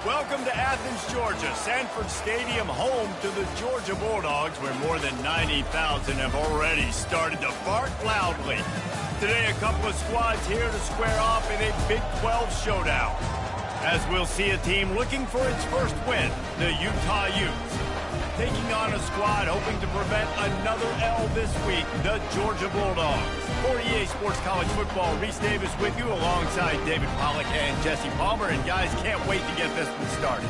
Welcome to Athens, Georgia, Sanford Stadium, home to the Georgia Bulldogs, where more than 90,000 have already started to bark loudly. Today, a couple of squads here to square off in a Big 12 showdown, as we'll see a team looking for its first win, the Utah Utes, taking on a squad hoping to prevent another L this week, the Georgia Bulldogs. For EA Sports College Football, Reese Davis with you alongside David Pollack and Jesse Palmer. And guys, can't wait to get this one started.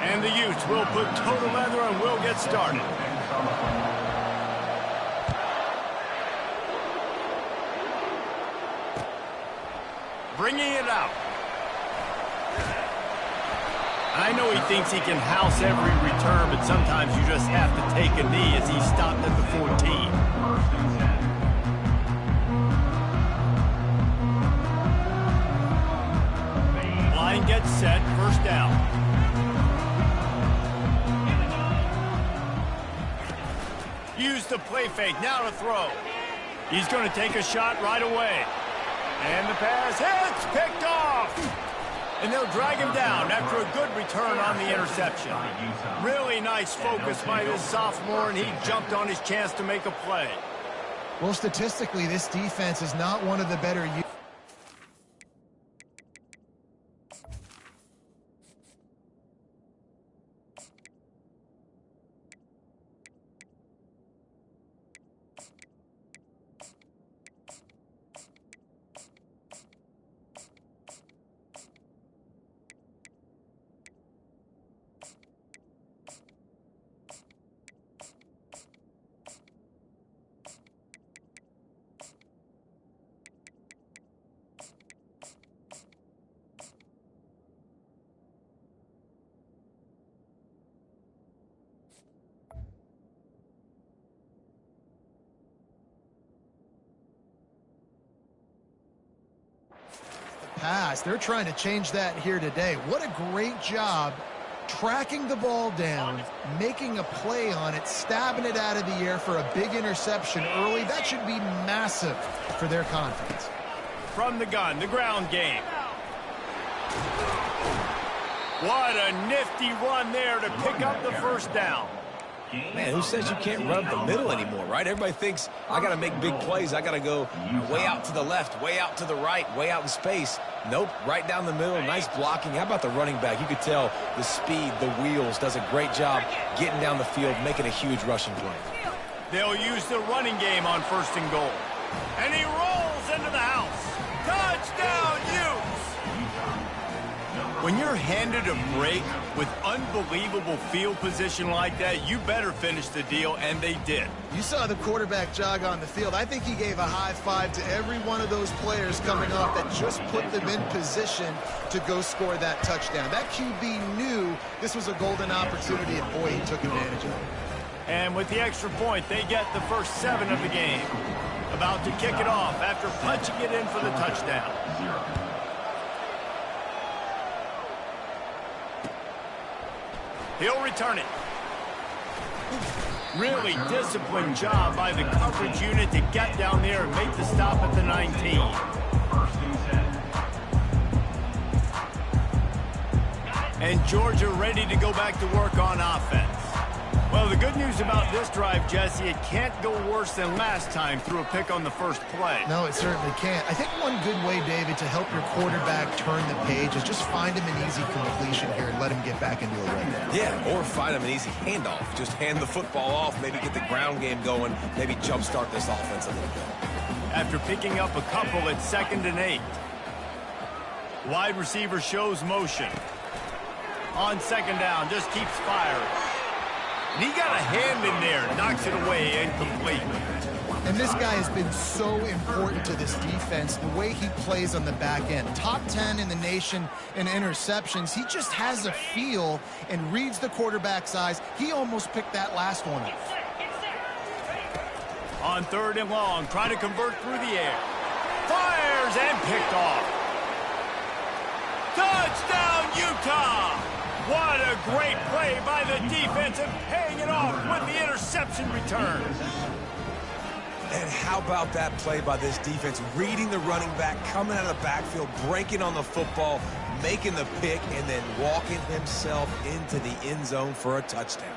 And the Utes will put total leather and we'll get started. Bringing it out. I know he thinks he can house every return, but sometimes you just have to take a knee as he stopped at the 14. Line gets set, first down. Use the play fake, now to throw. He's going to take a shot right away. And the pass hits, picked off. And they'll drag him down after a good return on the interception. Really nice focus by this sophomore, and he jumped on his chance to make a play. Well, statistically, this defense is not one of the better. Pass. They're trying to change that here today. What a great job tracking the ball down, making a play on it, stabbing it out of the air for a big interception early. That should be massive for their confidence. From the gun, the ground game. What a nifty run there to pick up the first down. Man, who says you can't run up the middle anymore, right? Everybody thinks, I got to make big plays. I got to go way out to the left, way out to the right, way out in space. Nope, right down the middle, nice blocking. How about the running back? You could tell the speed, the wheels, does a great job getting down the field, making a huge rushing play. They'll use the running game on first and goal. And he rolls into the house. Touchdown, Utes! When you're handed a break with unbelievable field position like that, you better finish the deal, and they did. You saw the quarterback jog on the field. I think he gave a high five to every one of those players coming off that just put them in position to go score that touchdown. That QB knew this was a golden opportunity, and boy, he took advantage of it. And with the extra point, they get the first 7 of the game. About to kick it off after punching it in for the touchdown. He'll return it. Really disciplined job by the coverage unit to get down there and make the stop at the 19. And Georgia ready to go back to work on offense. Well, the good news about this drive, Jesse, it can't go worse than last time through a pick on the first play. No, it certainly can't. I think one good way, David, to help your quarterback turn the page is just find him an easy completion here and let him get back into a rhythm. Yeah, or find him an easy handoff. Just hand the football off, maybe get the ground game going, maybe jumpstart this offense a little bit. After picking up a couple at 2nd and 8. Wide receiver shows motion. On 2nd down, just keeps firing. And he got a hand in there, knocks it away, incomplete. And this guy has been so important to this defense, the way he plays on the back end. Top 10 in the nation in interceptions. He just has a feel and reads the quarterback's eyes. He almost picked that last one up. On 3rd and long, trying to convert through the air. Fires and picked off. Touchdown, Utah! What a great play by the defense and paying it off with the interception return. And how about that play by this defense? Reading the running back, coming out of the backfield, breaking on the football, making the pick, and then walking himself into the end zone for a touchdown.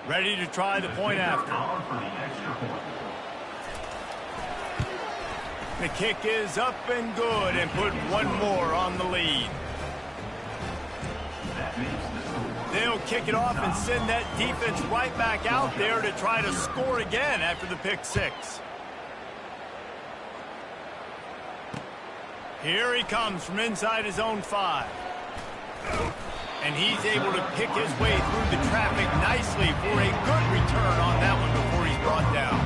Ready to try the point after. The kick is up and good and put one more on the lead. They'll kick it off and send that defense right back out there to try to score again after the pick six. Here he comes from inside his own 5. And he's able to pick his way through the traffic nicely for a good return on that one before he's brought down.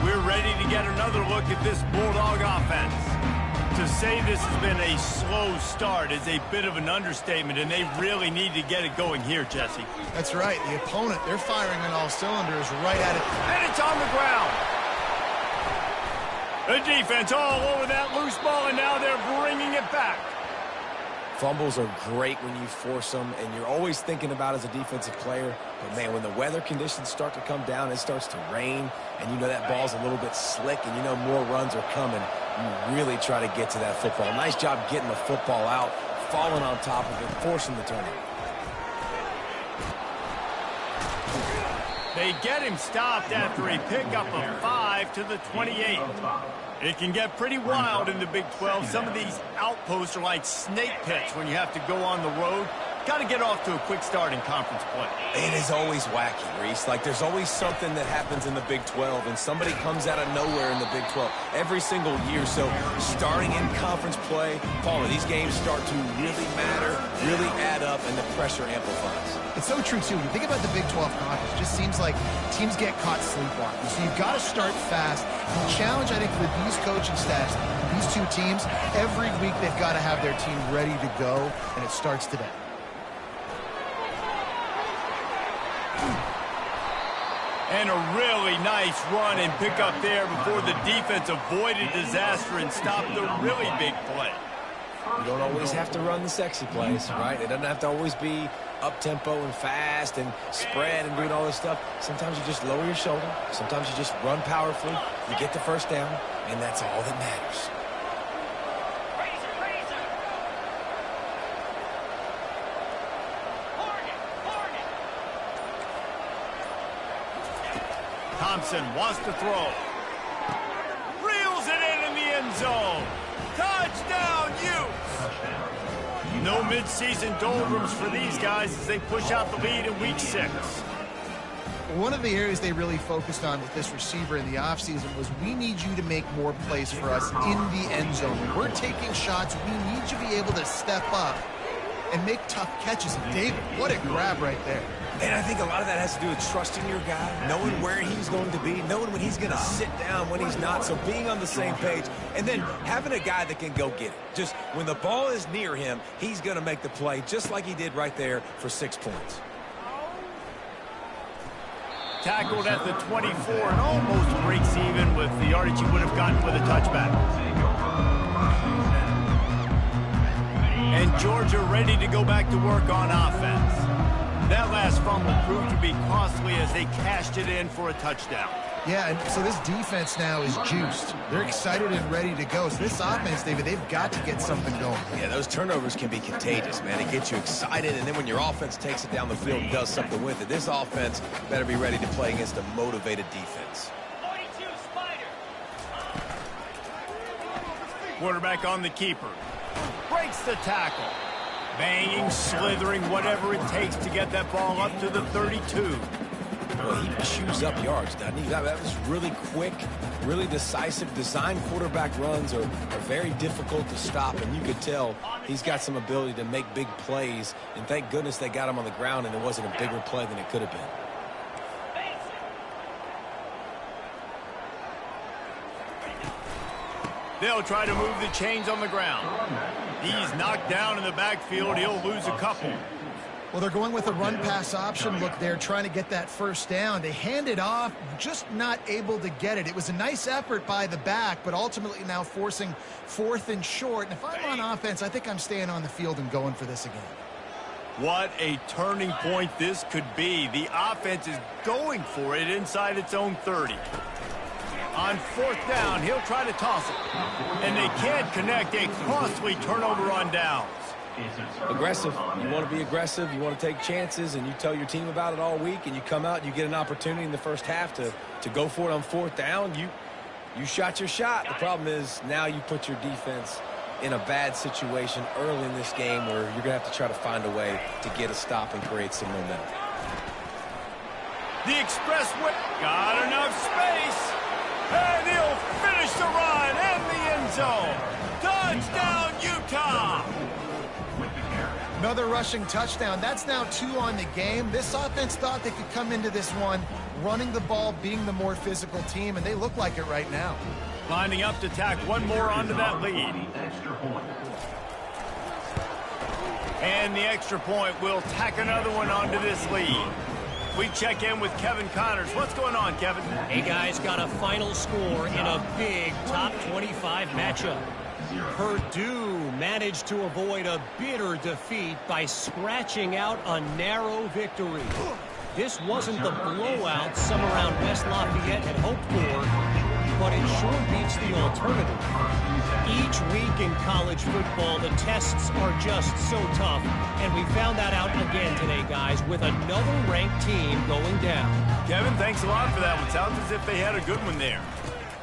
We're ready to get another look at this Bulldog offense. To say this has been a slow start is a bit of an understatement, and they really need to get it going here, Jesse. That's right. The opponent, they're firing on all cylinders right at it. And it's on the ground. The defense all over that loose ball, and now they're bringing it back. Fumbles are great when you force them, and you're always thinking about as a defensive player. But, man, when the weather conditions start to come down, it starts to rain, and you know that ball's a little bit slick, and you know more runs are coming. You really try to get to that football. Nice job getting the football out, falling on top of it, forcing the turnover. They get him stopped after a pickup of 5 to the 28. It can get pretty wild in the Big 12. Some of these outposts are like snake pits when you have to go on the road. Got to get off to a quick start in conference play. It is always wacky, Reese. Like, there's always something that happens in the Big 12, and somebody comes out of nowhere in the Big 12 every single year. So, starting in conference play, Paula, these games start to really matter, really add up, and the pressure amplifies. It's so true, too. When you think about the Big 12 conference, it just seems like teams get caught sleepwalking. So you've got to start fast. The challenge, I think, for these coaching staffs, these two teams, every week they've got to have their team ready to go, and it starts today. And a really nice run and pick up there before the defense avoided disaster and stopped the really big play. You don't always have to run the sexy plays, right? It doesn't have to always be up-tempo and fast and spread and doing all this stuff. Sometimes you just lower your shoulder. Sometimes you just run powerfully. You get the first down, and that's all that matters. Thompson wants to throw. Reels it in the end zone. Touchdown, Utes! No midseason doldrums for these guys as they push out the lead in Week 6. One of the areas they really focused on with this receiver in the offseason was we need you to make more plays for us in the end zone. When we're taking shots, we need you to be able to step up and make tough catches. And David, what a grab right there. And I think a lot of that has to do with trusting your guy, knowing where he's going to be, knowing when he's going to sit down, when he's not, so being on the same page, and then having a guy that can go get it. Just when the ball is near him, he's going to make the play just like he did right there for 6 points. Tackled at the 24 and almost breaks even with the yardage he would have gotten with a touchback. And Georgia ready to go back to work on offense. That last fumble proved to be costly as they cashed it in for a touchdown. Yeah, and so this defense now is juiced. They're excited and ready to go. So this offense, David, they've got to get something going. Yeah, those turnovers can be contagious, man. It gets you excited, and then when your offense takes it down the field and does something with it, this offense better be ready to play against a motivated defense. 42 Spider. Quarterback on the keeper. Breaks the tackle. Banging, slithering, whatever it takes to get that ball up to the 32. Well, he chews up yards, doesn't he? That was really quick, really decisive. Design quarterback runs are very difficult to stop, and you could tell he's got some ability to make big plays. And thank goodness they got him on the ground, and it wasn't a bigger play than it could have been. They'll try to move the chains on the ground. He's knocked down in the backfield. He'll lose a couple. Well, they're going with a run-pass option look there, trying to get that first down. They hand it off, just not able to get it. It was a nice effort by the back, but ultimately now forcing 4th and short. And if I'm on offense, I think I'm staying on the field and going for this again. What a turning point this could be. The offense is going for it inside its own 30. On 4th down, he'll try to toss it. And they can't connect. A costly turnover on downs. Aggressive. You want to be aggressive. You want to take chances, and you tell your team about it all week, and you come out and you get an opportunity in the first half to go for it on 4th down. You shot your shot. The problem is now you put your defense in a bad situation early in this game where you're going to have to try to find a way to get a stop and create some momentum. The expressway got enough space, and he'll finish the run in the end zone. Touchdown, Utah! Another rushing touchdown. That's now 2 on the game. This offense thought they could come into this one running the ball, being the more physical team, and they look like it right now. Lining up to tack one more onto that lead. And the extra point will tack another one onto this lead. We check in with Kevin Connors. What's going on, Kevin? Hey, guys, got a final score in a big top 25 matchup. Purdue managed to avoid a bitter defeat by scratching out a narrow victory. This wasn't the blowout some around West Lafayette had hoped for, but it sure beats the alternative. Each week in college football, the tests are just so tough, and we found that out again today, guys, with another ranked team going down. Kevin, thanks a lot for that one. Sounds as if they had a good one there.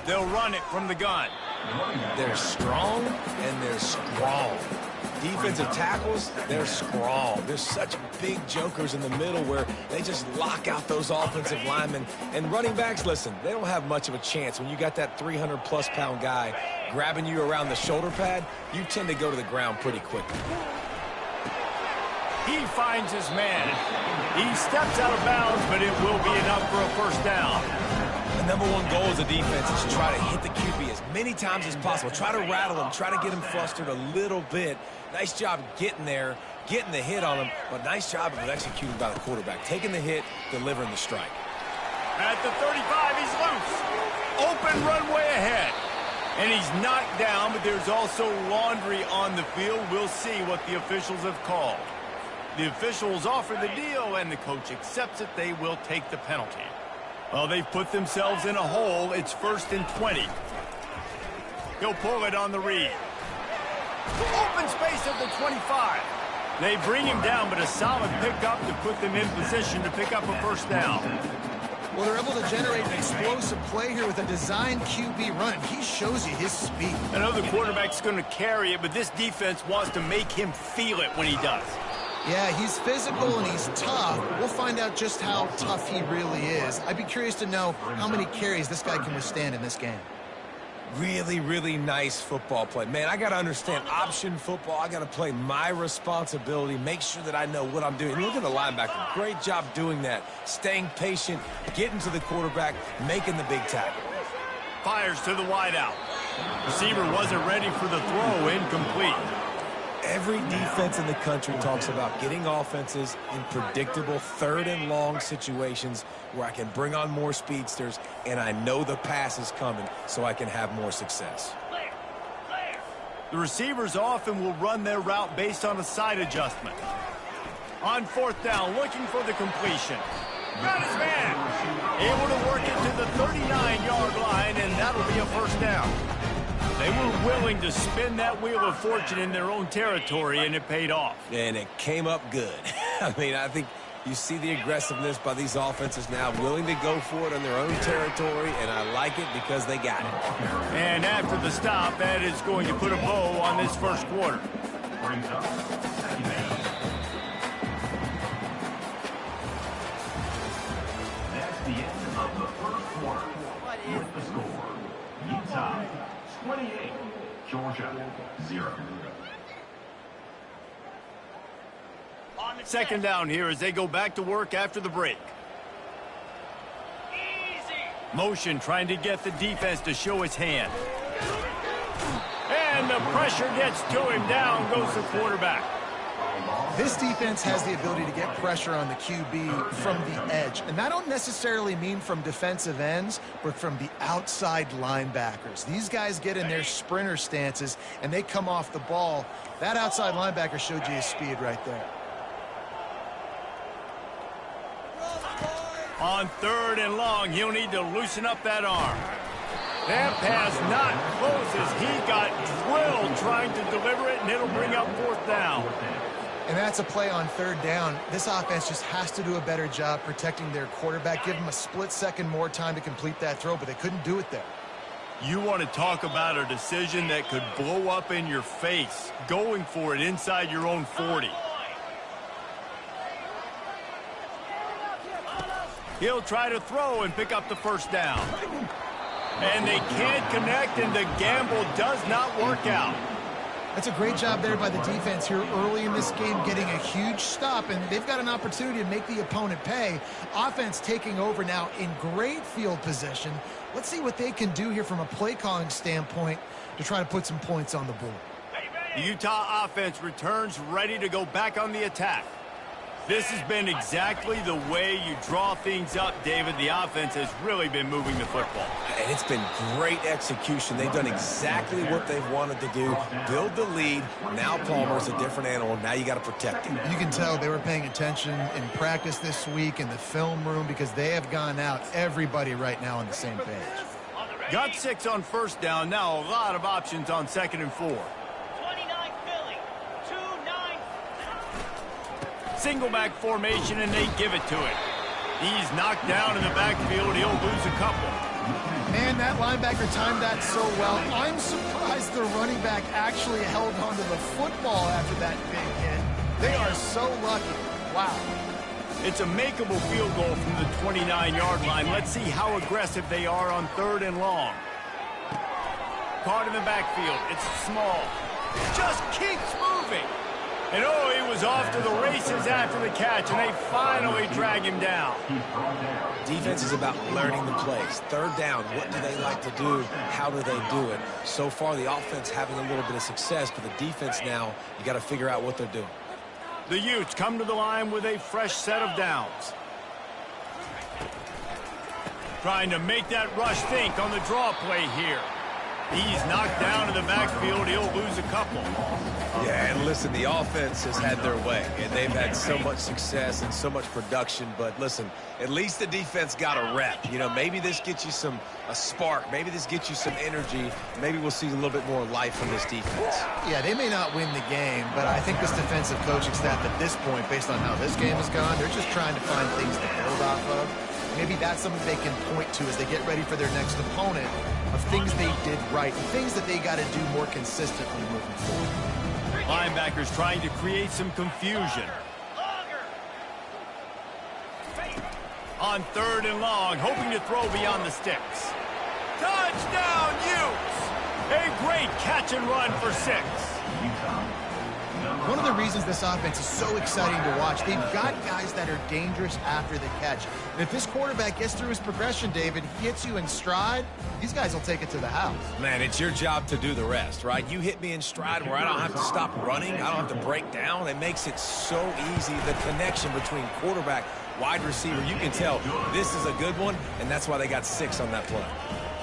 They'll run it from the gun. They're strong and they're strong. Defensive tackles, they're strong. There's such big jokers in the middle where they just lock out those offensive linemen. And running backs, listen, they don't have much of a chance. When you got that 300-plus pound guy grabbing you around the shoulder pad, you tend to go to the ground pretty quickly. He finds his man. He steps out of bounds, but it will be enough for a first down. The number one goal as a defense is to try to hit the QB as many times as possible. Try to rattle him. Try to get him flustered a little bit. Nice job getting there, getting the hit on him, but nice job of executing by the quarterback. Taking the hit, delivering the strike. At the 35, he's loose. Open runway ahead. And he's knocked down, but there's also laundry on the field. We'll see what the officials have called. The officials offer the deal, and the coach accepts it. They will take the penalty. Well, they've put themselves in a hole. It's 1st and 20. He'll pull it on the read. Open space at the 25. They bring him down, but a solid pickup to put them in position to pick up a first down. Well, they're able to generate an explosive play here with a designed QB run. He shows you his speed. I know the quarterback's going to carry it, but this defense wants to make him feel it when he does. Yeah, he's physical and he's tough. We'll find out just how tough he really is. I'd be curious to know how many carries this guy can withstand in this game. Really, really nice football play. Man, I got to understand option football. I got to play my responsibility, make sure that I know what I'm doing. Look at the linebacker. Great job doing that. Staying patient, getting to the quarterback, making the big tackle. Fires to the wideout. Receiver wasn't ready for the throw. Incomplete. Every defense in the country talks about getting offenses in predictable 3rd and long situations where I can bring on more speedsters and I know the pass is coming so I can have more success. The receivers often will run their route based on a side adjustment. On 4th down, looking for the completion. Got his man. Able to work it to the 39-yard line, and that'll be a first down. They were willing to spin that wheel of fortune in their own territory, and it paid off. And it came up good. I mean, I think you see the aggressiveness by these offenses now, willing to go for it on their own territory, and I like it because they got it. And after the stop, that is going to put a bow on this first quarter. That's the end of the first quarter. With the score, Utah 28, Georgia 0. Second down here as they go back to work after the break. Motion trying to get the defense to show its hand. And the pressure gets to him. Down goes the quarterback. This defense has the ability to get pressure on the QB from the edge. And I don't necessarily mean from defensive ends, but from the outside linebackers. These guys get in their sprinter stances, and they come off the ball. That outside linebacker showed you his speed right there. On 3rd and long, he'll need to loosen up that arm. That pass not close as he got drilled trying to deliver it, and it'll bring up 4th down. And that's a play on 3rd down. This offense just has to do a better job protecting their quarterback. Give him a split second more time to complete that throw, but they couldn't do it there. You want to talk about a decision that could blow up in your face, going for it inside your own 40. He'll try to throw and pick up the 1st down. And they can't connect, and the gamble does not work out. That's a great job there by the defense here early in this game, getting a huge stop, and they've got an opportunity to make the opponent pay. Offense taking over now in great field position. Let's see what they can do here from a play calling standpoint to try to put some points on the board. The Utah offense returns ready to go back on the attack. This has been exactly the way you draw things up, David. The offense has really been moving the football. And it's been great execution. They've done exactly what they've wanted to do. Build the lead. Now Palmer's a different animal. Now you got to protect him. You can tell they were paying attention in practice this week in the film room because they have gone out, everybody right now on the same page. Got 6 on 1st down. Now a lot of options on 2nd and 4. Single back formation, and they give it to it. He's knocked down in the backfield. He'll lose a couple. Man, that linebacker timed that so well. I'm surprised the running back actually held onto the football after that big hit. They are so lucky. Wow. It's a makeable field goal from the 29-yard line. Let's see how aggressive they are on 3rd and long. Caught in the backfield. It's small. Just keeps moving. And oh, he was off to the races after the catch, and they finally drag him down. Defense is about learning the plays. 3rd down, what do they like to do? How do they do it? So far, the offense having a little bit of success, but the defense now, you got to figure out what they're doing. The Utes come to the line with a fresh set of downs. Trying to make that rush think on the draw play here. He's knocked down in the backfield. He'll lose a couple. Yeah, and listen, the offense has had their way, and they've had so much success and so much production. But listen, at least the defense got a rep. You know, maybe this gets you a spark. Maybe this gets you some energy. Maybe we'll see a little bit more life from this defense. Yeah, they may not win the game, but I think this defensive coaching staff at this point, based on how this game has gone, they're just trying to find things to build off of. Maybe that's something they can point to as they get ready for their next opponent, of things they did right, and things that they got to do more consistently moving forward. Linebackers trying to create some confusion. On 3rd and long, hoping to throw beyond the sticks. Touchdown, Utes! A great catch and run for 6. One of the reasons this offense is so exciting to watch, they've got guys that are dangerous after the catch. And if this quarterback gets through his progression, David, he hits you in stride, these guys will take it to the house. Man, it's your job to do the rest, right? You hit me in stride where I don't have to stop running. I don't have to break down. It makes it so easy. The connection between quarterback, wide receiver, you can tell this is a good one, and that's why they got 6 on that play.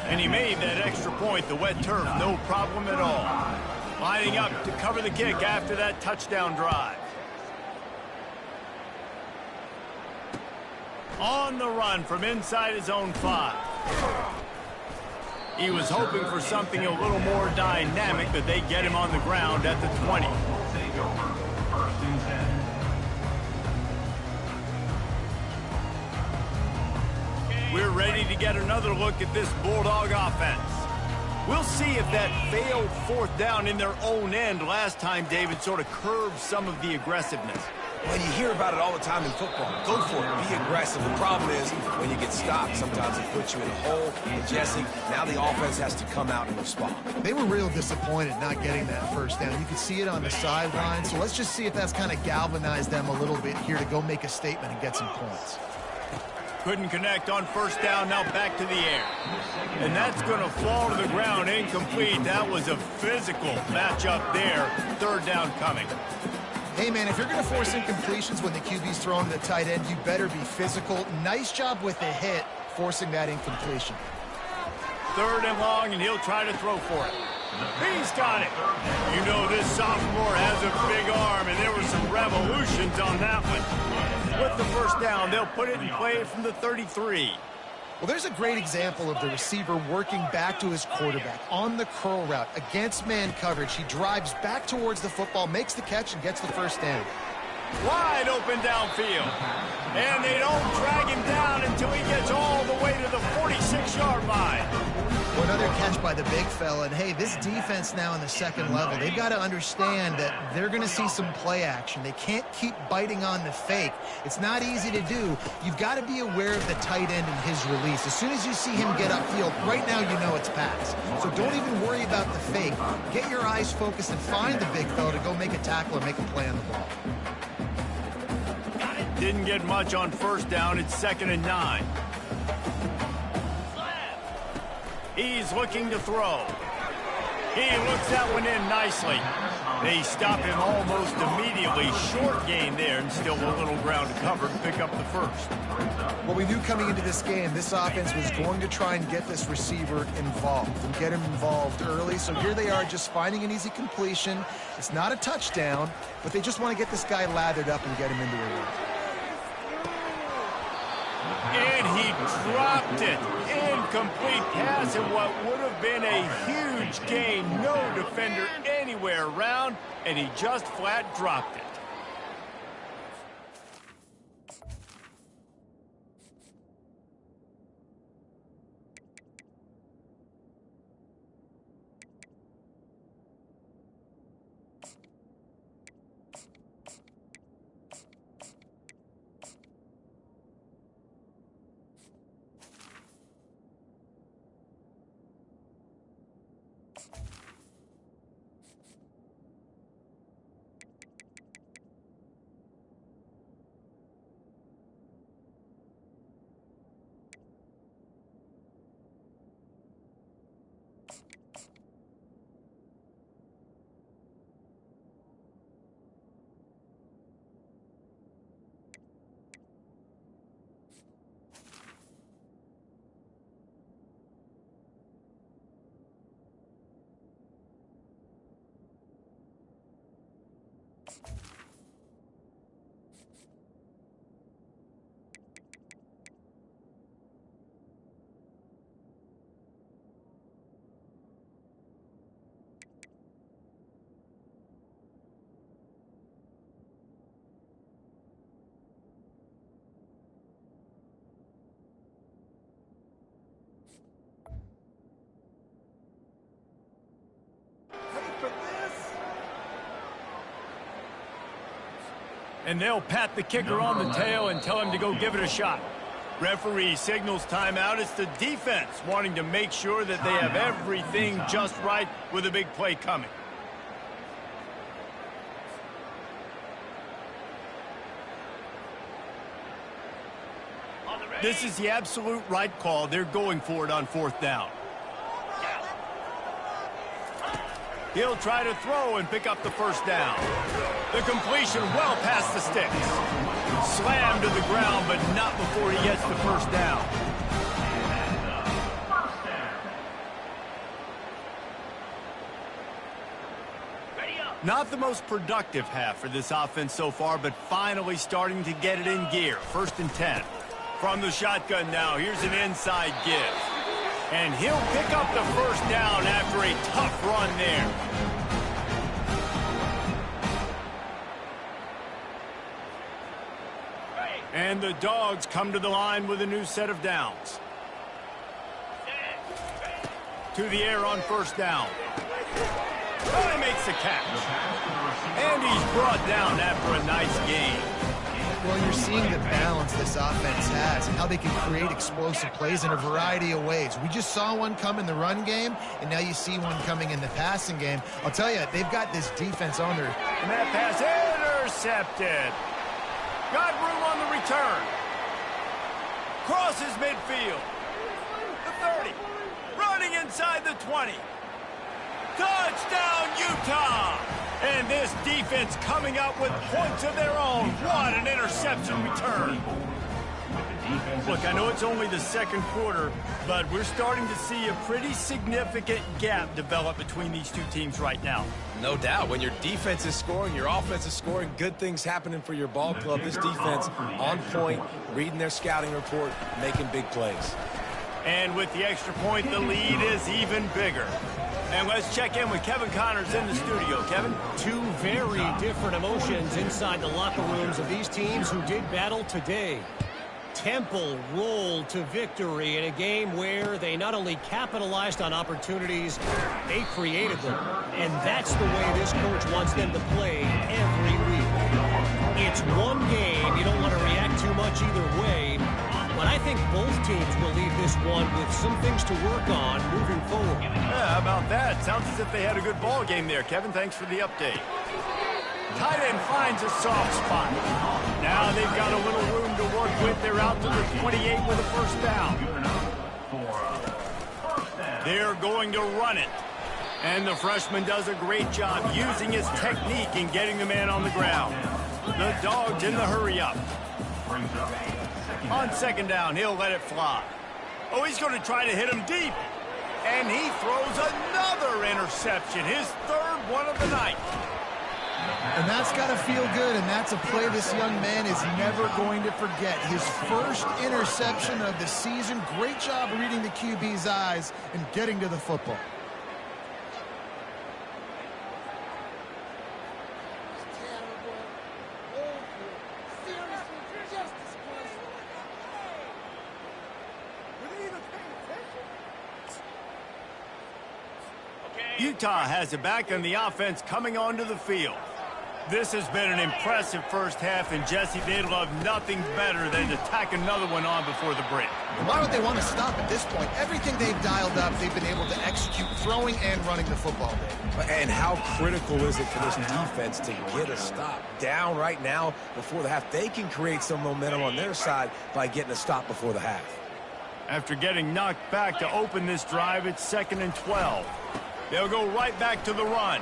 And he made that extra point, the wet turf, no problem at all. Lining up to cover the kick after that touchdown drive. On the run from inside his own 5. He was hoping for something a little more dynamic, but they get him on the ground at the 20. We're ready to get another look at this Bulldog offense. We'll see if that failed 4th down in their own end last time, David, sort of curbed some of the aggressiveness. Well, you hear about it all the time in football. Go for it. Be aggressive. The problem is when you get stopped, sometimes it puts you in a hole. And Jesse, now the offense has to come out and respond. They were real disappointed not getting that 1st down. You could see it on the sideline. So let's just see if that's kind of galvanized them a little bit here to go make a statement and get some points. Couldn't connect on 1st down, now back to the air. And that's going to fall to the ground, incomplete. That was a physical matchup there. 3rd down coming. Hey, man, if you're going to force incompletions when the QB's throwing to the tight end, you better be physical. Nice job with the hit, forcing that incompletion. 3rd and long, and he'll try to throw for it. He's got it. You know this sophomore has a big arm, and there were some revolutions on that one. With the first down, they'll put it in play from the 33. Well, there's a great example of the receiver working back to his quarterback on the curl route against man coverage. He drives back towards the football, makes the catch, and gets the first down. Wide open downfield. And they don't drag him down until he gets all the way to the 46-yard line. Well, another catch by the big fella. And, hey, this defense now in the second level, they've got to understand that they're going to see some play action. They can't keep biting on the fake. It's not easy to do. You've got to be aware of the tight end and his release. As soon as you see him get upfield, right now you know it's pass. So don't even worry about the fake. Get your eyes focused and find the big fella to go make a tackle or make a play on the ball. Didn't get much on first down. It's 2nd and 9. He's looking to throw. He looks that one in nicely. They stop him almost immediately. Short gain there, and still a little ground covered. Pick up the first. Well, we knew coming into this game, this offense was going to try and get this receiver involved and get him involved early. So here they are just finding an easy completion. It's not a touchdown, but they just want to get this guy lathered up and get him into a run. And he dropped it. Incomplete pass, and what would have been a huge gain. No defender anywhere around, and he just flat dropped it. And they'll pat the kicker on the tail and tell him to go give it a shot. Referee signals timeout. It's the defense wanting to make sure that they have everything just right with a big play coming. This is the absolute right call. They're going for it on 4th down. He'll try to throw and pick up the first down. The completion well past the sticks. Slammed to the ground, but not before he gets the first down. Not the most productive half for this offense so far, but finally starting to get it in gear. 1st and 10. From the shotgun now, here's an inside give. And he'll pick up the first down after a tough run there. And the Dogs come to the line with a new set of downs. To the air on 1st down. Oh, he makes the catch. And he's brought down after a nice gain. Well, you're seeing the balance this offense has and how they can create explosive plays in a variety of ways. We just saw one come in the run game, and now you see one coming in the passing game. I'll tell you, they've got this defense on there. And that pass intercepted. Got room on the return. Crosses midfield. The 30. Running inside the 20. Touchdown, Utah! And this defense coming up with points of their own. What an interception return. Look, I know it's only the second quarter, but we're starting to see a pretty significant gap develop between these two teams right now. No doubt. When your defense is scoring, your offense is scoring, good things happening for your ball club. This defense on point, reading their scouting report, making big plays. And with the extra point, the lead is even bigger. And let's check in with Kevin Connors in the studio. Kevin? Two very different emotions inside the locker rooms of these teams who did battle today. Temple rolled to victory in a game where they not only capitalized on opportunities, they created them. And that's the way this coach wants them to play every week. It's one game. You don't want to react too much either way. But I think both teams will leave this one with some things to work on moving forward. Yeah, how about that? Sounds as if they had a good ball game there, Kevin. Thanks for the update. Tight end finds a soft spot. Now they've got a little room to work with. They're out to the 28 with a first down. They're going to run it. And the freshman does a great job using his technique in getting the man on the ground. The Dogs in the hurry-up. On second down, he'll let it fly. Oh, he's going to try to hit him deep. And he throws another interception, his third one of the night. And that's got to feel good, and that's a play this young man is never going to forget. His first interception of the season. Great job reading the QB's eyes and getting to the football. Utah has it back and the offense coming onto the field. This has been an impressive first half, and Jesse, they'd love nothing better than to tack another one on before the break. Why would they want to stop at this point? Everything they've dialed up, they've been able to execute throwing and running the football. And how critical is it for this defense to get a stop? Down right now before the half. They can create some momentum on their side by getting a stop before the half. After getting knocked back to open this drive, it's 2nd and 12. They'll go right back to the run.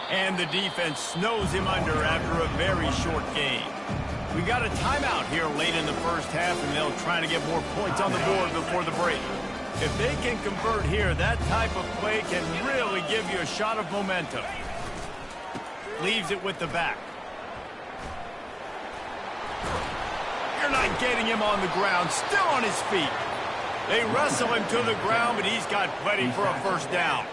And the defense snows him under after a very short game. We got a timeout here late in the first half, and they'll try to get more points on the board before the break. If they can convert here, that type of play can really give you a shot of momentum. Leaves it with the back. You're not getting him on the ground, still on his feet. They wrestle him to the ground, but he's got plenty for a first down.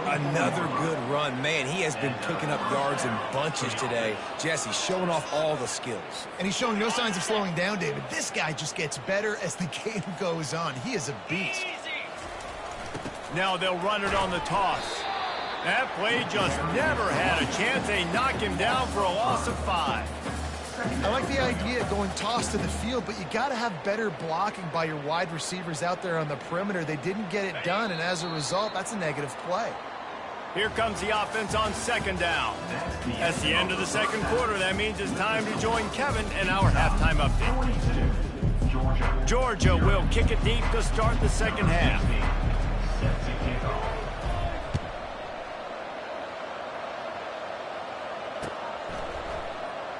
Another good run. Man, he has been picking up yards in bunches today. Jesse showing off all the skills. And he's showing no signs of slowing down, David. This guy just gets better as the game goes on. He is a beast. Now they'll run it on the toss. That play just never had a chance. They knock him down for a loss of 5. I like the idea of going toss to the field, but you got to have better blocking by your wide receivers out there on the perimeter. They didn't get it done, and as a result, that's a negative play. Here comes the offense on second down. That's the end of the second quarter. That means it's time to join Kevin in our halftime update. Georgia will kick it deep to start the second half.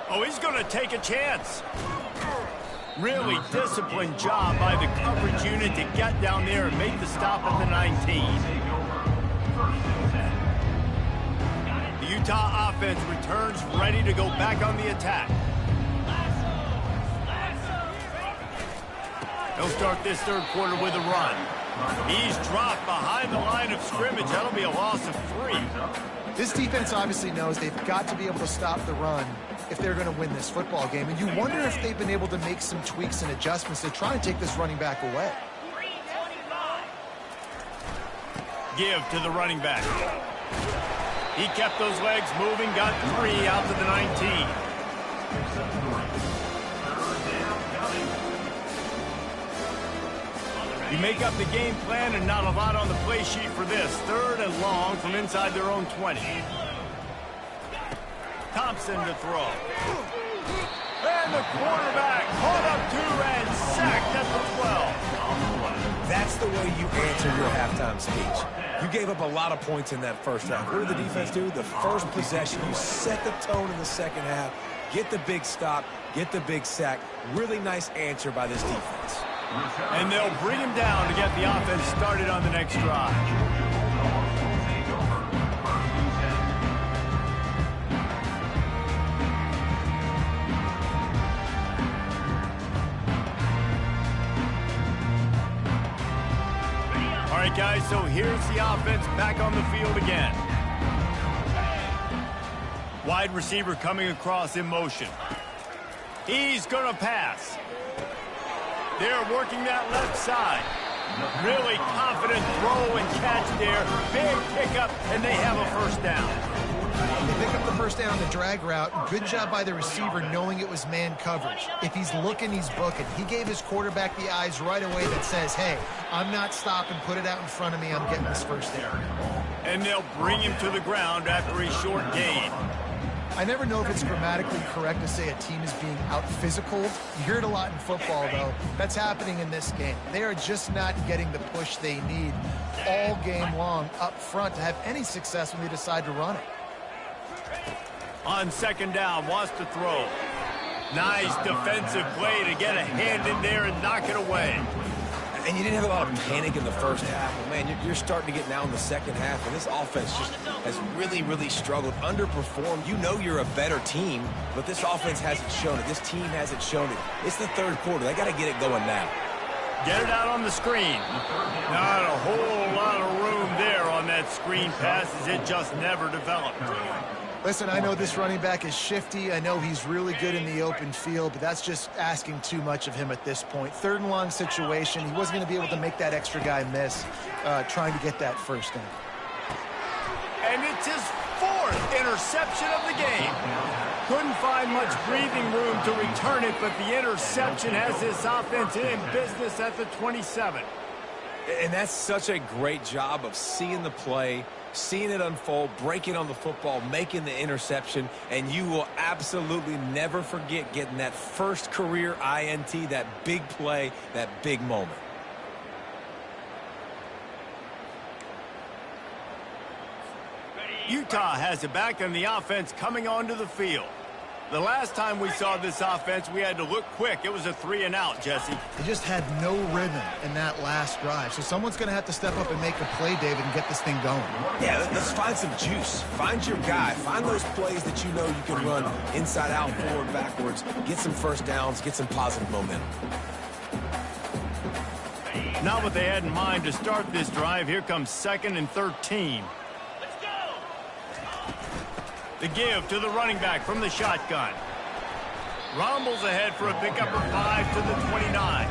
Oh, he's going to take a chance. Really disciplined job by the coverage unit to get down there and make the stop at the 19. The Utah offense returns ready to go back on the attack. They'll start this third quarter with a run. He's dropped behind the line of scrimmage. That'll be a loss of 3. This defense obviously knows they've got to be able to stop the run if they're going to win this football game. And you wonder if they've been able to make some tweaks and adjustments to try and take this running back away. Give to the running back. He kept those legs moving, got 3 out to the 19. You make up the game plan and not a lot on the play sheet for this. 3rd and long from inside their own 20. Thompson to throw. And the quarterback caught up 2 and sacked at the 12. That's the way you answer your halftime speech. You gave up a lot of points in that first half. What did the defense do? The first possession, you set the tone in the second half, get the big stop, get the big sack. Really nice answer by this defense. And they'll bring him down to get the offense started on the next drive. All right, guys, so here's the offense back on the field again. Wide receiver coming across in motion. He's going to pass. They're working that left side. Really confident throw and catch there. Big pickup, and they have a first down. They pick up the first down on the drag route. Good job by the receiver knowing it was man coverage. If he's looking, he's booking. He gave his quarterback the eyes right away that says, hey, I'm not stopping. Put it out in front of me. I'm getting this first down. And they'll bring him to the ground after a short gain. I never know if it's grammatically correct to say a team is being out-physical. You hear it a lot in football, though. That's happening in this game. They are just not getting the push they need all game long up front to have any success when they decide to run it. On second down, wants to throw. Nice defensive play to get a hand in there and knock it away. And you didn't have a lot of panic in the first half. But man, you're starting to get now in the second half, and this offense just has really, really struggled, underperformed. You know you're a better team, but this offense hasn't shown it. This team hasn't shown it. It's the third quarter. They got to get it going now. Get it out on the screen. Not a whole lot of room there on that screen pass as it just never developed. Listen, I know this running back is shifty. I know he's really good in the open field, but that's just asking too much of him at this point. Third and long situation. He wasn't going to be able to make that extra guy miss trying to get that first down. And it's his fourth interception of the game. Couldn't find much breathing room to return it, but the interception has this offense in business at the 27. And that's such a great job of seeing the play, seeing it unfold, breaking on the football, making the interception, and you will absolutely never forget getting that first career INT, that big play, that big moment. Utah has it back on the offense coming onto the field. The last time we saw this offense, we had to look quick. It was a 3-and-out, Jesse. They just had no rhythm in that last drive. So someone's going to have to step up and make a play, David, and get this thing going. Yeah, let's find some juice. Find your guy. Find those plays that you know you can run inside out, forward, backwards. Get some first downs. Get some positive momentum. Not what they had in mind to start this drive. Here comes 2nd and 13. The give to the running back from the shotgun. Rumbles ahead for a pickup of 5 to the 29.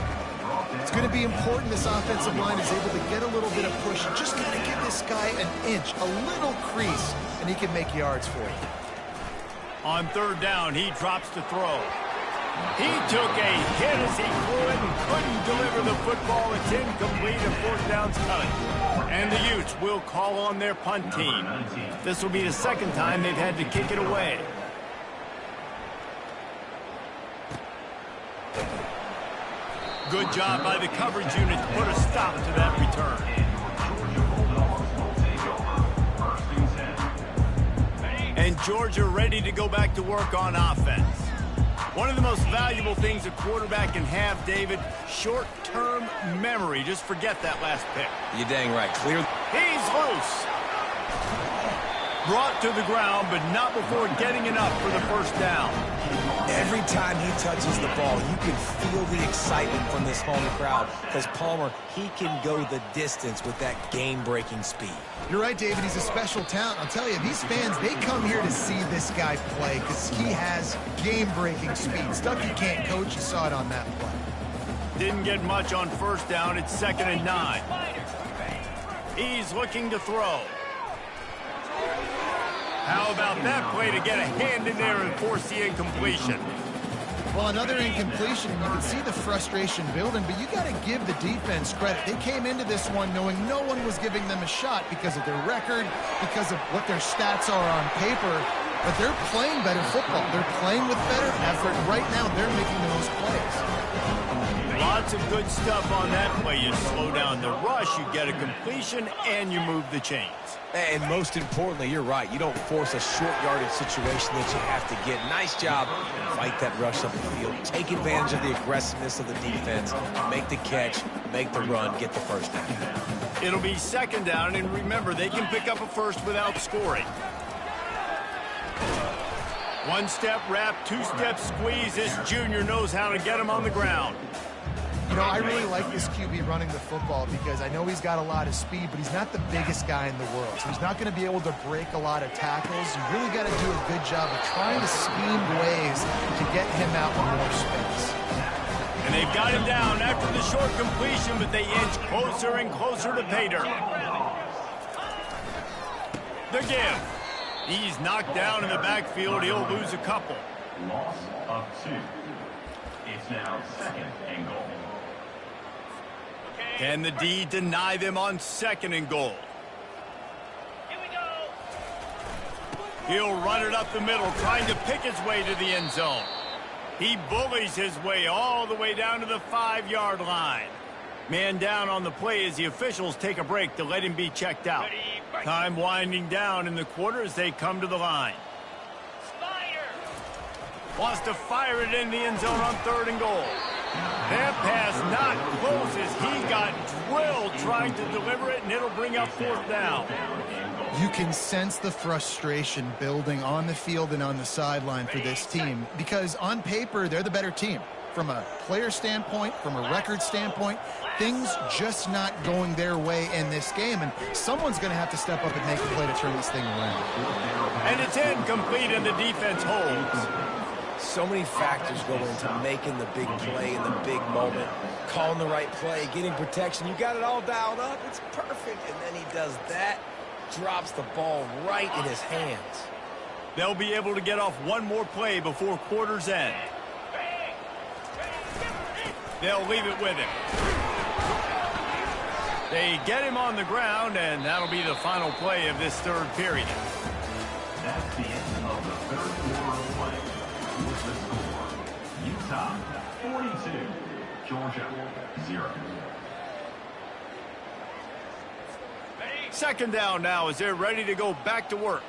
It's going to be important this offensive line is able to get a little bit of push. Just got to give this guy an inch, a little crease, and he can make yards for you. On third down, he drops to throw. He took a hit as he threw it and couldn't deliver the football. It's incomplete and fourth down's cut. And the Utes will call on their punt team. This will be the second time they've had to kick it away. Good job by the coverage unit to put a stop to that return. And Georgia ready to go back to work on offense. One of the most valuable things a quarterback can have, David, short-term memory. Just forget that last pick. You're dang right. Clear. He's loose. Brought to the ground, but not before getting enough for the first down. Every time he touches the ball, you can feel the excitement from this home crowd because Palmer, he can go the distance with that game-breaking speed. You're right, David. He's a special talent. I'll tell you, these fans, they come here to see this guy play because he has game-breaking speed. Stuff you can't coach. You saw it on that play. Didn't get much on first down. It's 2nd and 9. He's looking to throw. How about that play to get a hand in there and force the incompletion? Well, another incompletion, and you can see the frustration building, but you got to give the defense credit. They came into this one knowing no one was giving them a shot because of their record, because of what their stats are on paper, but they're playing better football. They're playing with better effort. Right now, they're making the most plays. Lots of good stuff on that play. You slow down the rush, you get a completion, and you move the chains. And most importantly, you're right. You don't force a short yardage situation that you have to get. Nice job. Fight that rush up the field. Take advantage of the aggressiveness of the defense. Make the catch, make the run, get the first down. It'll be second down, and remember, they can pick up a first without scoring. One-step wrap, two-step squeeze. This junior knows how to get him on the ground. You know, I really like this QB running the football because I know he's got a lot of speed, but he's not the biggest guy in the world. So he's not going to be able to break a lot of tackles. You really got to do a good job of trying to scheme ways to get him out in more space. And they've got him down after the short completion, but they inch closer and closer to pay dirt. The give. He's knocked down in the backfield. He'll lose a couple. Loss of 2. It's now second and goal. Can the D deny them on second and goal? Here we go. He'll run it up the middle, trying to pick his way to the end zone. He bullies his way all the way down to the 5-yard line. Man down on the play as the officials take a break to let him be checked out. Time winding down in the quarter as they come to the line. Wants to fire it in the end zone on third and goal. That pass not close as he got drilled trying to deliver it, and it'll bring up fourth down. You can sense the frustration building on the field and on the sideline for this team because on paper, they're the better team. From a player standpoint, from a record standpoint, things just not going their way in this game, and someone's going to have to step up and make a play to turn this thing around. And it's incomplete, and the defense holds. So many factors go into making the big play in the big moment. Calling the right play, getting protection. You got it all dialed up. It's perfect. And then he does that, drops the ball right in his hands. They'll be able to get off one more play before quarter's end. They'll leave it with him. They get him on the ground, and that'll be the final play of this third period. That's the end of the third quarter of play. With the score, Utah 42, Georgia 0. Second down now as they're ready to go back to work.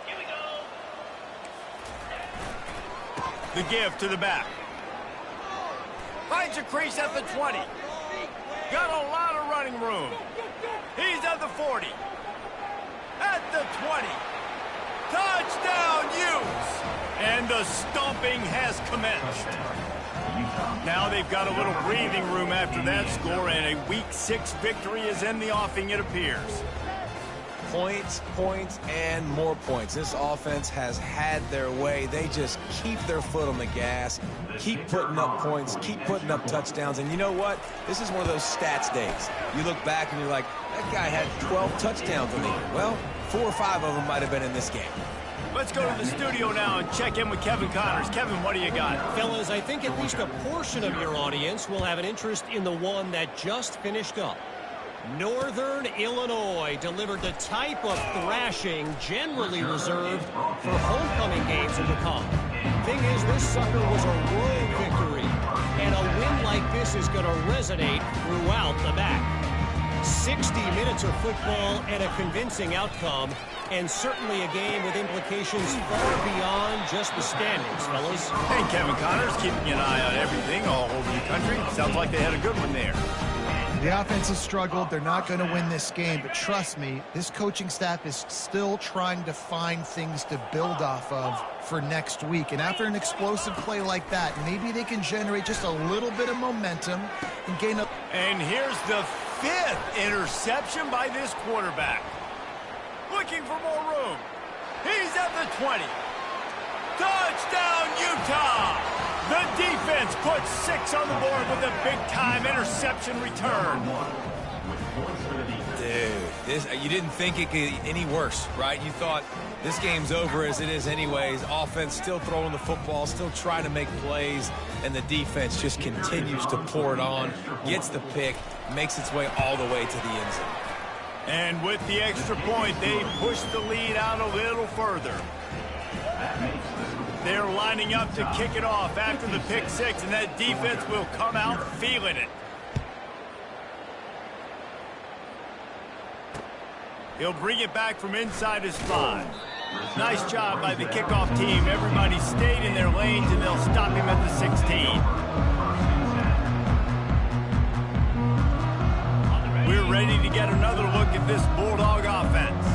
Here we go. The give to the back. Finds a crease at the 20. Got a lot of running room. He's at the 40. At the 20. Touchdown, Utes! And the stomping has commenced. Now they've got a little breathing room after that score, and a Week 6 victory is in the offing, it appears. Points, points, and more points. This offense has had their way. They just keep their foot on the gas, keep putting up points, keep putting up touchdowns. And you know what? This is one of those stats days. You look back and you're like, that guy had 12 touchdowns in the year. Well, 4 or 5 of them might have been in this game. Let's go to the studio now and check in with Kevin Connors. Kevin, what do you got? Fellas, I think at least a portion of your audience will have an interest in the one that just finished up. Northern Illinois delivered the type of thrashing generally reserved for homecoming games in the comp. Thing is, this sucker was a road victory, and a win like this is going to resonate throughout the MAC. 60 minutes of football and a convincing outcome, and certainly a game with implications far beyond just the standings, fellas. Hey, Kevin Connors, keeping an eye on everything all over the country. Sounds like they had a good one there. The offense has struggled. They're not going to win this game, but trust me, this coaching staff is still trying to find things to build off of for next week. And after an explosive play like that, maybe they can generate just a little bit of momentum and gain a... And here's the 5th interception by this quarterback. Looking for more room. He's at the 20. Touchdown, Utah! The defense puts 6 on the board with a big-time interception return. Dude, you didn't think it could get any worse, right? You thought this game's over as it is anyways. Offense still throwing the football, still trying to make plays, and the defense just continues to pour it on, gets the pick, makes its way all the way to the end zone. And with the extra point, they push the lead out a little further. They're lining up to kick it off after the pick six, and that defense will come out feeling it. He'll bring it back from inside his 5. Nice job by the kickoff team. Everybody stayed in their lanes, and they'll stop him at the 16. We're ready to get another look at this Bulldog offense.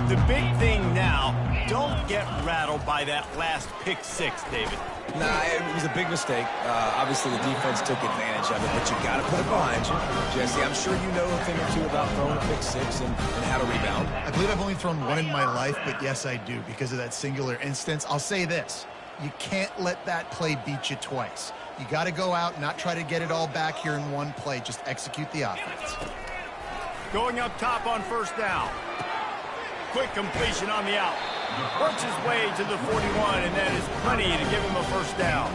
The big thing now, don't get rattled by that last pick six, David. Nah, it was a big mistake. Obviously, the defense took advantage of it, but you got to put it behind you. Jesse, I'm sure you know a thing or two about throwing a pick six and how to rebound. I believe I've only thrown one in my life, but yes, I do because of that singular instance. I'll say this. You can't let that play beat you twice. You got to go out and not try to get it all back here in one play. Just execute the offense. Going up top on first down. Quick completion on the out. Works his way to the 41, and that is plenty to give him a first down.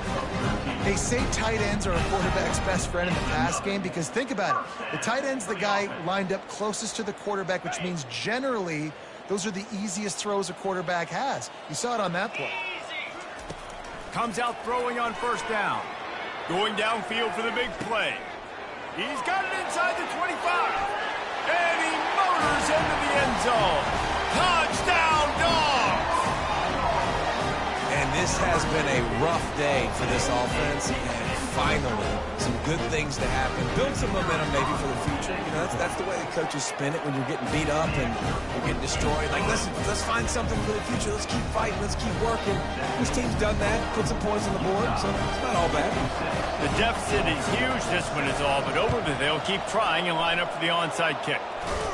They say tight ends are a quarterback's best friend in the pass game because think about it. The tight end's the guy lined up closest to the quarterback, which means generally those are the easiest throws a quarterback has. You saw it on that play. Comes out throwing on first down. Going downfield for the big play. He's got it inside the 25. And he motors into the end zone. Touchdown, Dogs! And this has been a rough day for this offense, and finally, some good things to happen. Build some momentum maybe for the future. You know, that's the way the coaches spin it when you're getting beat up and you're getting destroyed. Like, listen, let's find something for the future. Let's keep fighting. Let's keep working. This team's done that, put some points on the board, so it's not all bad. The deficit is huge. This one is all but over, but they'll keep trying and line up for the onside kick.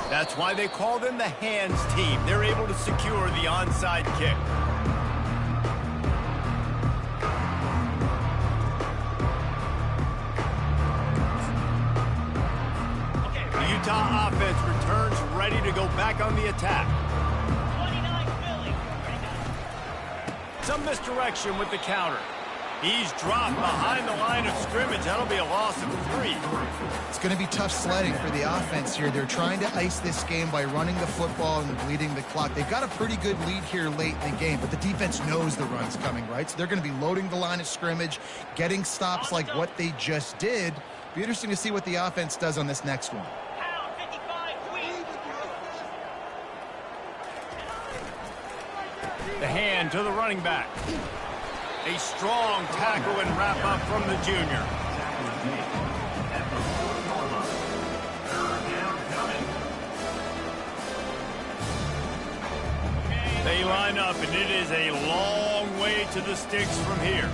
That's why they call them the hands team. They're able to secure the onside kick. The Utah offense returns ready to go back on the attack. Some misdirection with the counter. He's dropped behind the line of scrimmage. That'll be a loss of 3. It's going to be tough sledding for the offense here. They're trying to ice this game by running the football and bleeding the clock. They've got a pretty good lead here late in the game, but the defense knows the run's coming, right? So they're going to be loading the line of scrimmage, getting stops like what they just did. Be interesting to see what the offense does on this next one. The hand to the running back. A strong tackle and wrap up from the junior. They line up, and it is a long way to the sticks from here.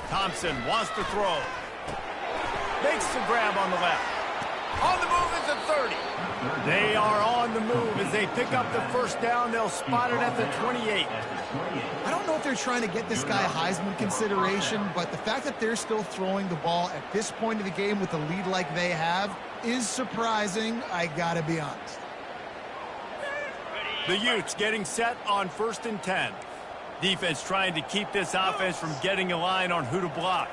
Thompson wants to throw. Makes the grab on the left. On the move at the 30. They are on the move as they pick up the first down. They'll spot it at the 28. I don't know if they're trying to get this guy Heisman consideration, but the fact that they're still throwing the ball at this point of the game with a lead like they have is surprising, I gotta be honest. The Utes getting set on 1st and 10. Defense trying to keep this offense from getting a line on who to block.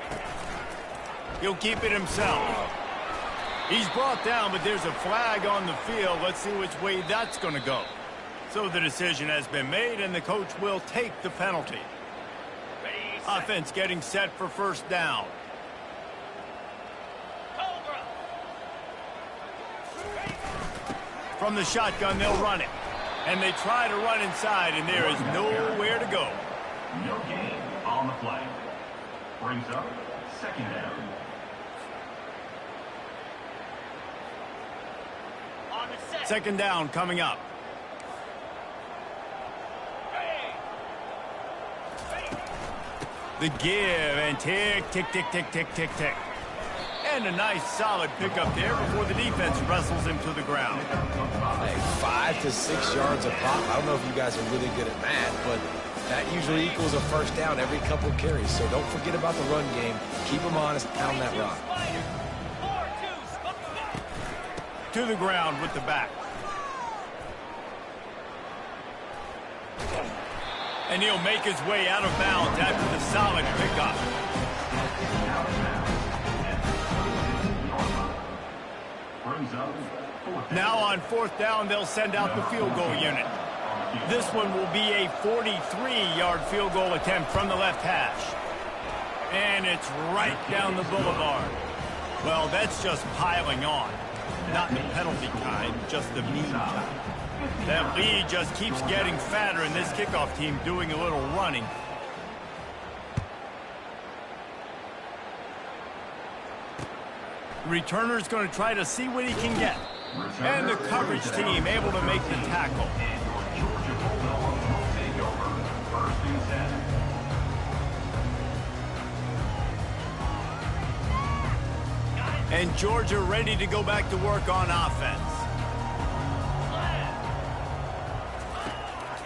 He'll keep it himself. He's brought down, but there's a flag on the field. Let's see which way that's going to go. So the decision has been made, and the coach will take the penalty. Offense getting set for first down. From the shotgun, they'll run it. And they try to run inside, and there is nowhere to go. No gain on the play. Brings up second down. Second down coming up. The give and tick, tick, tick, tick, tick, tick, tick. And a nice solid pickup there before the defense wrestles him to the ground. Hey, 5 to 6 yards a pop. I don't know if you guys are really good at math, but that usually equals a first down every couple of carries. So don't forget about the run game. Keep them honest, pound that rock. To the ground with the back. And he'll make his way out of bounds after the solid pickup. Now on 4th down, they'll send out the field goal unit. This one will be a 43-yard field goal attempt from the left hash. And it's right down the boulevard. Well, that's just piling on. Not the penalty kind, just the mean kind. That lead just keeps getting fatter, and this kickoff team doing a little running. Returner's going to try to see what he can get. And the coverage team able to make the tackle. And Georgia ready to go back to work on offense.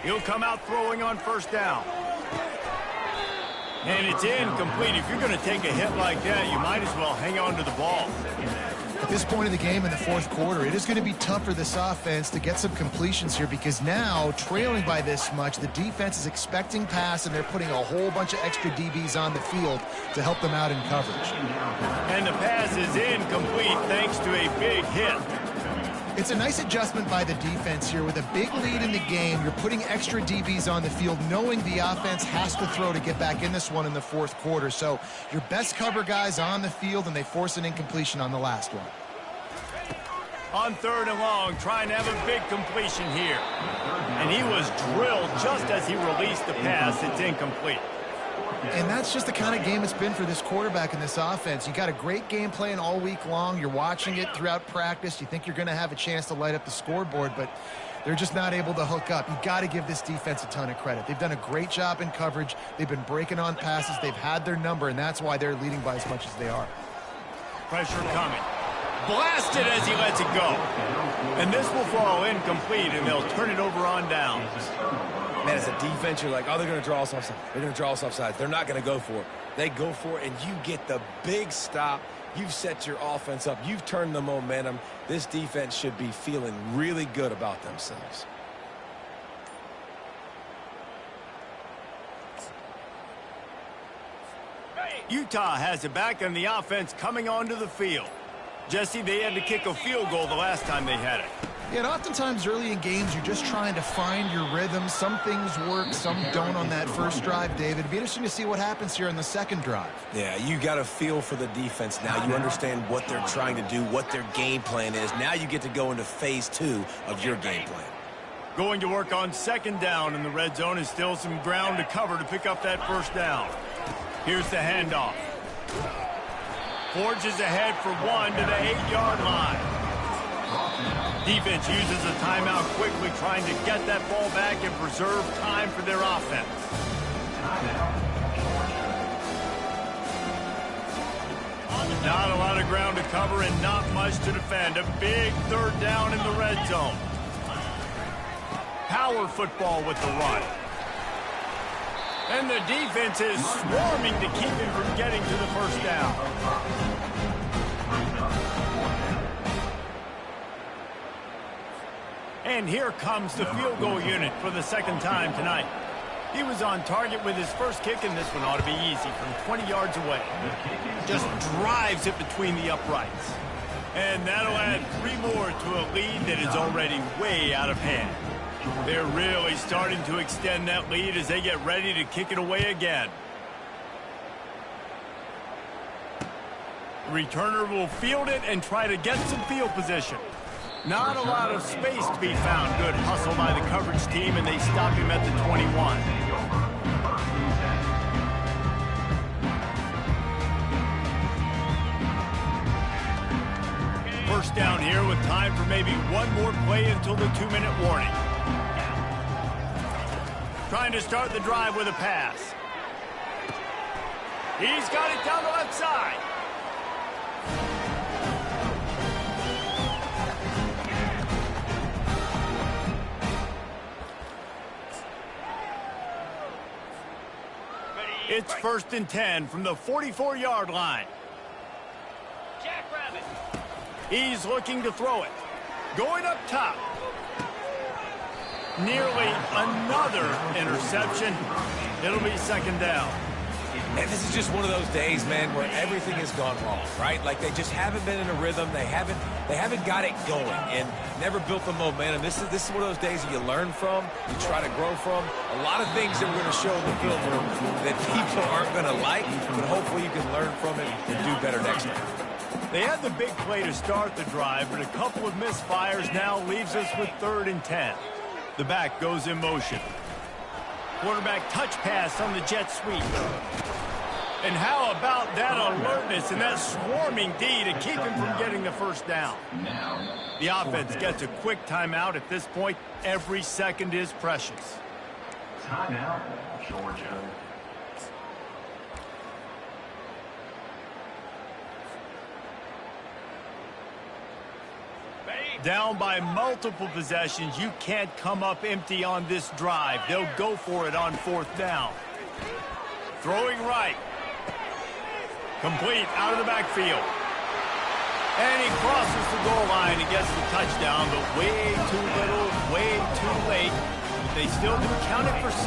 He'll come out throwing on 1st down. And it's incomplete. If you're going to take a hit like that, you might as well hang on to the ball. At this point in the game in the 4th quarter, it is going to be tough for this offense to get some completions here because now, trailing by this much, the defense is expecting pass, and they're putting a whole bunch of extra DBs on the field to help them out in coverage. And the pass is incomplete thanks to a big hit. It's a nice adjustment by the defense here. With a big lead in the game, you're putting extra DBs on the field, knowing the offense has to throw to get back in this one in the 4th quarter. So your best cover guys on the field, and they force an incompletion on the last one. On 3rd and long, trying to have a big completion here. And he was drilled just as he released the pass. It's incomplete. And that's just the kind of game it's been for this quarterback and this offense. You got a great game plan all week long. You're watching it throughout practice. You think you're going to have a chance to light up the scoreboard, but they're just not able to hook up. You got to give this defense a ton of credit. They've done a great job in coverage. They've been breaking on passes. They've had their number, and that's why they're leading by as much as they are. Pressure coming. Blasted as he lets it go. And this will fall incomplete, and they'll turn it over on downs. Man, as a defense, you're like, oh, they're going to draw us offside. They're going to draw us offside. They're not going to go for it. They go for it, and you get the big stop. You've set your offense up. You've turned the momentum. This defense should be feeling really good about themselves. Utah has it back, and the offense coming onto the field. Jesse, they had to kick a field goal the last time they had it. Yeah, and oftentimes early in games, you're just trying to find your rhythm. Some things work, some don't on that first drive, David. It'd be interesting to see what happens here in the 2nd drive. Yeah, you got a feel for the defense now. You understand what they're trying to do, what their game plan is. Now you get to go into phase 2 of your game plan. Going to work on 2nd down, and the red zone is still some ground to cover to pick up that 1st down. Here's the handoff. Forges ahead for 1 to the 8-yard line. Defense uses a timeout quickly, trying to get that ball back and preserve time for their offense. Not a lot of ground to cover and not much to defend. A big 3rd down in the red zone. Power football with the run. And the defense is swarming to keep him from getting to the 1st down. And here comes the field goal unit for the 2nd time tonight. He was on target with his first kick, and this one ought to be easy from 20 yards away. Just drives it between the uprights. And that'll add 3 more to a lead that is already way out of hand. They're really starting to extend that lead as they get ready to kick it away again. The returner will field it and try to get some field position. Not a lot of space to be found. Good hustle by the coverage team, and they stop him at the 21. First down here with time for maybe one more play until the 2-minute warning. Trying to start the drive with a pass. He's got it down the left side. It's 1st and 10 from the 44-yard line. Jackrabbit. He's looking to throw it. Going up top. Nearly another interception. It'll be 2nd down. And this is just one of those days, man, where everything has gone wrong, right? Like they just haven't been in a rhythm. They haven't got it going and never built the momentum. This is one of those days that you learn from, you try to grow from. A lot of things that we're going to show in the film room that people aren't going to like, but hopefully you can learn from it and do better next time. They had the big play to start the drive, but a couple of misfires now leaves us with 3rd and 10. The back goes in motion. Quarterback touch pass on the jet sweep. And how about that alertness and that swarming D to keep him from getting the first down? The offense gets a quick timeout at this point. Every second is precious. Timeout, Georgia. Down by multiple possessions, you can't come up empty on this drive. They'll go for it on 4th down. Throwing right. Complete out of the backfield. And he crosses the goal line and gets the touchdown, but way too little, way too late. They still do count it for 6.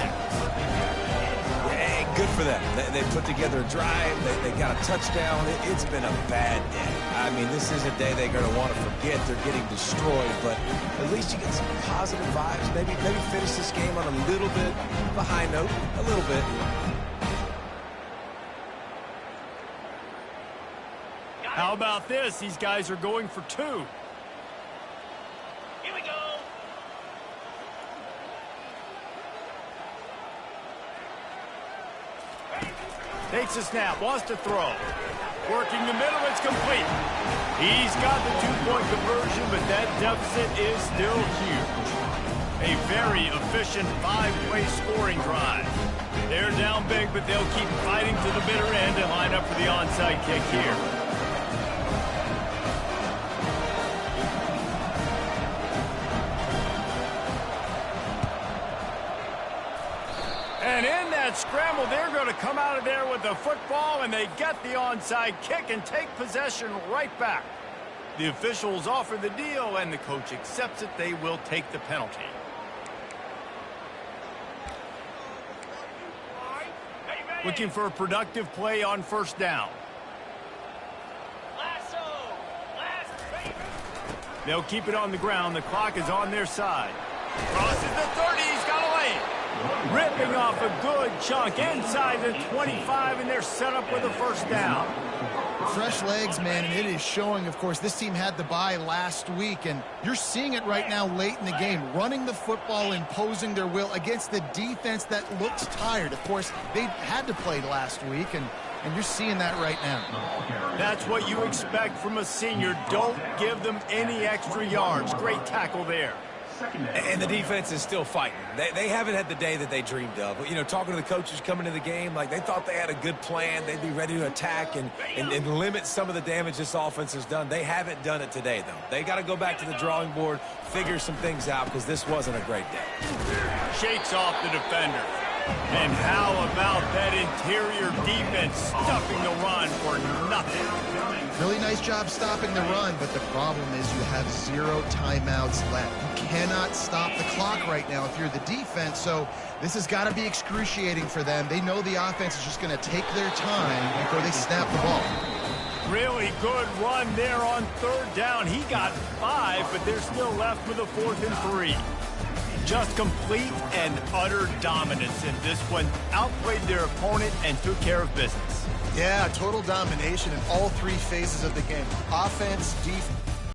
Hey, good for them. They put together a drive. They got a touchdown. It's been a bad day. I mean, this is a day they're going to want to forget. They're getting destroyed, but at least you get some positive vibes. Maybe finish this game on a little bit of a high note, a little bit. How about this? These guys are going for 2. Here we go. Takes a snap, wants to throw. Working the middle, it's complete. He's got the 2-point conversion, but that deficit is still huge. A very efficient 5-play scoring drive. They're down big, but they'll keep fighting to the bitter end and line up for the onside kick here. And in that scramble, they're going to come out of there with the football, and they get the onside kick and take possession right back. The officials offer the deal, and the coach accepts it. They will take the penalty. Looking for a productive play on 1st down. They'll keep it on the ground. The clock is on their side. Crosses the 30. He's got a lane. Ripping off a good chunk inside the 25, and they're set up with a 1st down. Fresh legs, man, and it is showing, of course, this team had the bye last week, and you're seeing it right now late in the game, running the football, imposing their will against the defense that looks tired. Of course, they had to play last week, and you're seeing that right now. That's what you expect from a senior. Don't give them any extra yards. Great tackle there. And the defense is still fighting. They haven't had the day that they dreamed of. You know, talking to the coaches coming to the game, like they thought they had a good plan. They'd be ready to attack and limit some of the damage this offense has done. They haven't done it today, though. They got to go back to the drawing board, figure some things out, because this wasn't a great day. Shakes off the defender. And how about that interior defense stuffing the run for nothing? Really nice job stopping the run, but the problem is you have 0 timeouts left. You cannot stop the clock right now if you're the defense, so this has got to be excruciating for them. They know the offense is just going to take their time before they snap the ball. Really good run there on 3rd down. He got 5, but they're still left with a 4th and 3. Just complete and utter dominance in this one. Outplayed their opponent and took care of business. Yeah, total domination in all 3 phases of the game. Offense, defense.